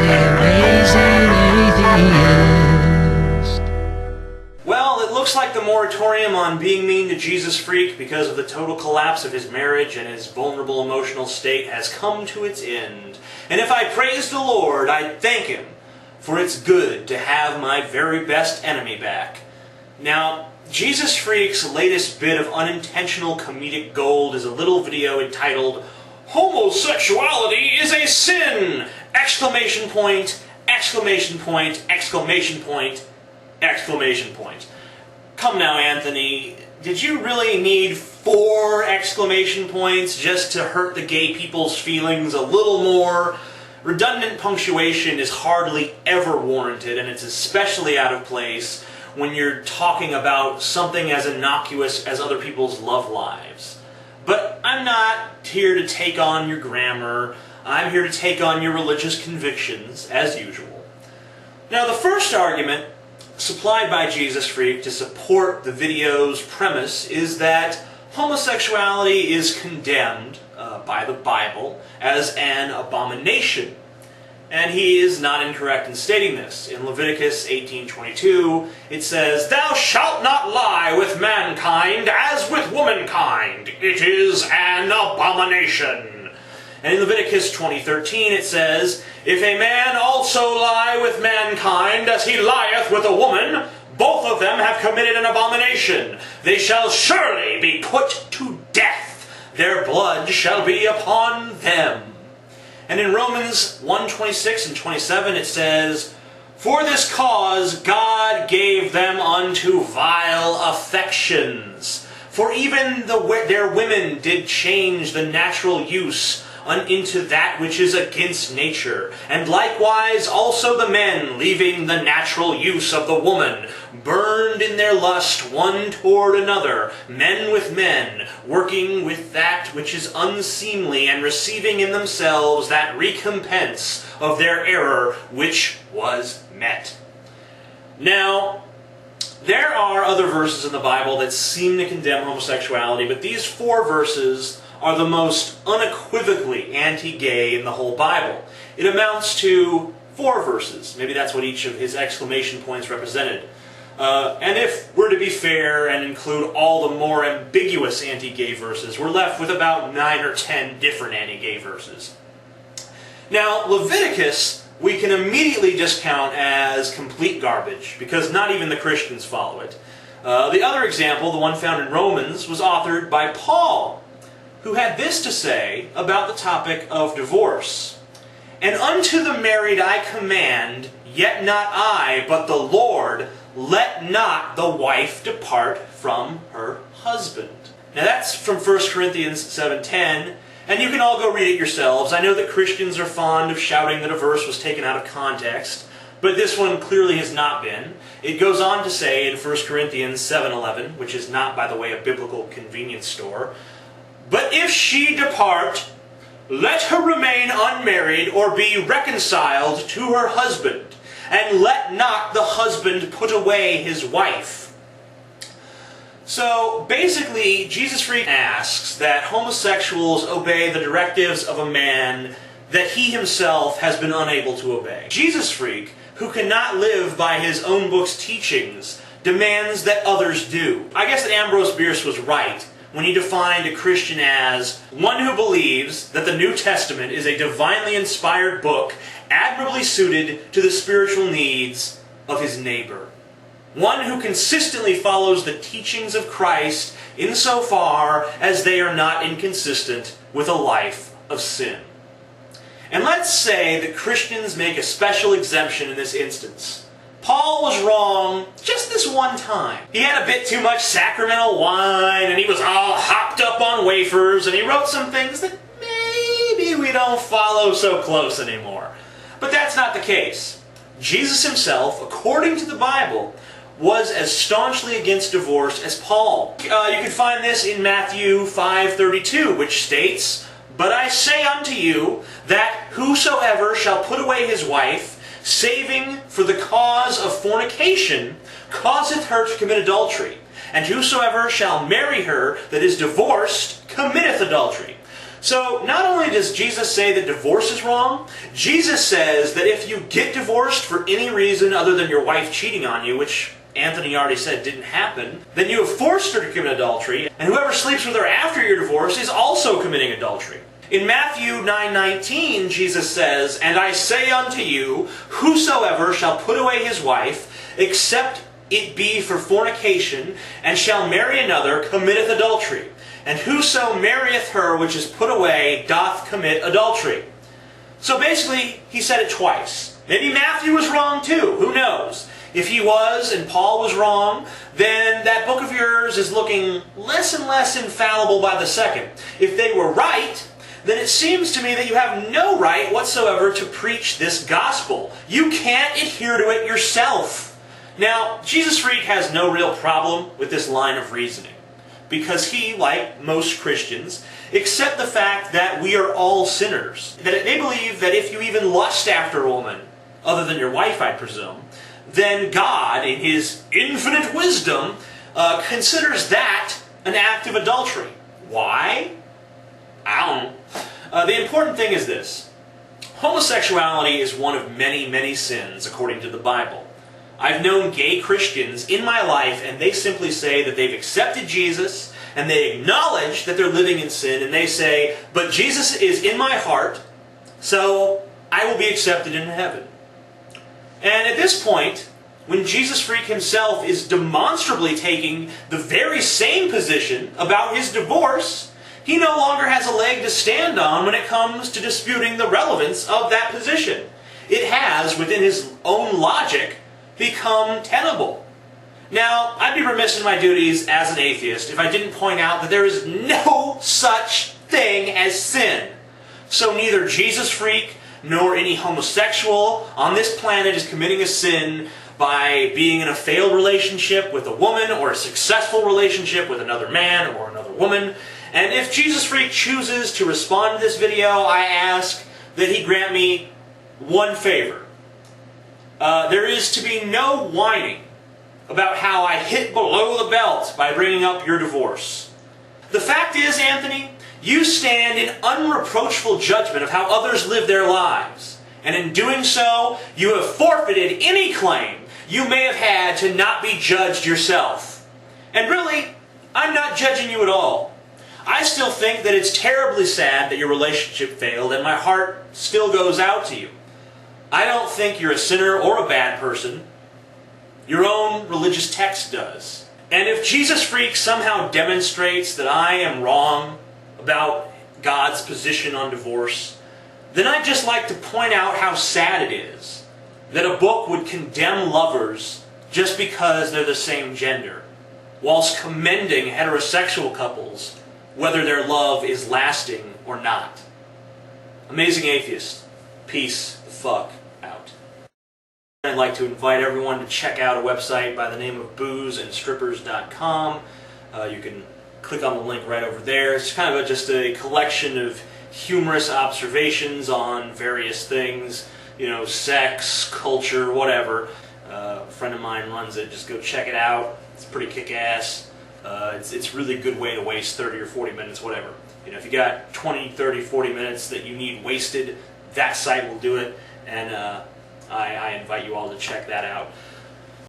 raise an atheist. Well, it looks like the moratorium on being mean to Jesus Freak because of the total collapse of his marriage and his vulnerable emotional state has come to its end. And if I praise the Lord, I thank Him, for it's good to have my very best enemy back. Now, Jesus Freak's latest bit of unintentional comedic gold is a little video entitled "Homosexuality is a Sin!" Exclamation point, exclamation point, exclamation point, exclamation point. Come now, Anthony, did you really need 4 exclamation points just to hurt the gay people's feelings a little more? Redundant punctuation is hardly ever warranted, and it's especially out of place when you're talking about something as innocuous as other people's love lives. But I'm not here to take on your grammar. I'm here to take on your religious convictions, as usual. Now, the first argument supplied by Jesus Freak to support the video's premise is that homosexuality is condemned by the Bible as an abomination. And he is not incorrect in stating this. In Leviticus 18:22, it says, "Thou shalt not lie with mankind as with womankind. It is an abomination." And in Leviticus 20:13, it says, "If a man also lie with mankind as he lieth with a woman, both of them have committed an abomination. They shall surely be put to death. Their blood shall be upon them." And in Romans 1:26 and 27 it says, "For this cause God gave them unto vile affections. For even their women did change the natural use into that which is against nature. And likewise also the men, leaving the natural use of the woman, burned in their lust one toward another, men with men, working with that which is unseemly, and receiving in themselves that recompense of their error which was met." Now, there are other verses in the Bible that seem to condemn homosexuality, but these 4 verses are the most unequivocally anti-gay in the whole Bible. It amounts to 4 verses. Maybe that's what each of his exclamation points represented. And if we're to be fair and include all the more ambiguous anti-gay verses, we're left with about 9 or 10 different anti-gay verses. Now, Leviticus we can immediately discount as complete garbage, because not even the Christians follow it. The other example, the one found in Romans, was authored by Paul, who had this to say about the topic of divorce. "And unto the married I command, yet not I, but the Lord, let not the wife depart from her husband." Now that's from 1 Corinthians 7:10, and you can all go read it yourselves. I know that Christians are fond of shouting that a verse was taken out of context, but this one clearly has not been. It goes on to say in 1 Corinthians 7:11, which is not, by the way, a biblical convenience store, "But if she depart, let her remain unmarried or be reconciled to her husband, and let not the husband put away his wife." So basically, Jesus Freak asks that homosexuals obey the directives of a man that he himself has been unable to obey. Jesus Freak, who cannot live by his own book's teachings, demands that others do. I guess that Ambrose Bierce was right when he defined a Christian as one who believes that the New Testament is a divinely inspired book admirably suited to the spiritual needs of his neighbor. One who consistently follows the teachings of Christ insofar as they are not inconsistent with a life of sin. And let's say that Christians make a special exemption in this instance. Paul was wrong just this one time. He had a bit too much sacramental wine, and he was all hopped up on wafers, and he wrote some things that maybe we don't follow so close anymore. But that's not the case. Jesus himself, according to the Bible, was as staunchly against divorce as Paul. You can find this in Matthew 5:32, which states, "But I say unto you, that whosoever shall put away his wife, saving for the cause of fornication, causeth her to commit adultery. And whosoever shall marry her that is divorced, committeth adultery. So not only does Jesus say that divorce is wrong, Jesus says that if you get divorced for any reason other than your wife cheating on you, which Anthony already said didn't happen, then you have forced her to commit adultery, and whoever sleeps with her after your divorce is also committing adultery. In Matthew 9:19, Jesus says, "And I say unto you, whosoever shall put away his wife, except it be for fornication, and shall marry another, committeth adultery. And whoso marrieth her which is put away doth commit adultery." So basically, he said it twice. Maybe Matthew was wrong too, who knows? If he was and Paul was wrong, then that book of yours is looking less and less infallible by the second. If they were right, then it seems to me that you have no right whatsoever to preach this gospel. You can't adhere to it yourself. Now, Jesus Freak has no real problem with this line of reasoning, because he, like most Christians, accept the fact that we are all sinners. That they believe that if you even lust after a woman, other than your wife, I presume, then God, in His infinite wisdom, considers that an act of adultery. Why? I don't know. The important thing is this. Homosexuality is one of many, many sins, according to the Bible. I've known gay Christians in my life, and they simply say that they've accepted Jesus, and they acknowledge that they're living in sin, and they say, "But Jesus is in my heart, so I will be accepted in heaven." And at this point, when Jesus Freak himself is demonstrably taking the very same position about his divorce, he no longer has a leg to stand on when it comes to disputing the relevance of that position. It has, within his own logic, become tenable. Now, I'd be remiss in my duties as an atheist if I didn't point out that there is no such thing as sin. So neither Jesus Freak nor any homosexual on this planet is committing a sin by being in a failed relationship with a woman or a successful relationship with another man or another woman. And if Jesus Freak chooses to respond to this video, I ask that he grant me one favor. There is to be no whining about how I hit below the belt by bringing up your divorce. The fact is, Anthony, you stand in unreproachful judgment of how others live their lives. And in doing so, you have forfeited any claim you may have had to not be judged yourself. And really, I'm not judging you at all. I still think that it's terribly sad that your relationship failed, and my heart still goes out to you. I don't think you're a sinner or a bad person. Your own religious text does. And if Jesus Freak somehow demonstrates that I am wrong about God's position on divorce, then I'd just like to point out how sad it is that a book would condemn lovers just because they're the same gender, whilst commending heterosexual couples whether their love is lasting or not. Amazing Atheist. Peace the fuck out. I'd like to invite everyone to check out a website by the name of boozeandstrippers.com. You can click on the link right over there. It's kind of just a collection of humorous observations on various things, you know, sex, culture, whatever. A friend of mine runs it. Just go check it out. It's pretty kick-ass. It's a really good way to waste 30 or 40 minutes, whatever. You know, if you got 20, 30, 40 minutes that you need wasted, that site will do it, and I invite you all to check that out.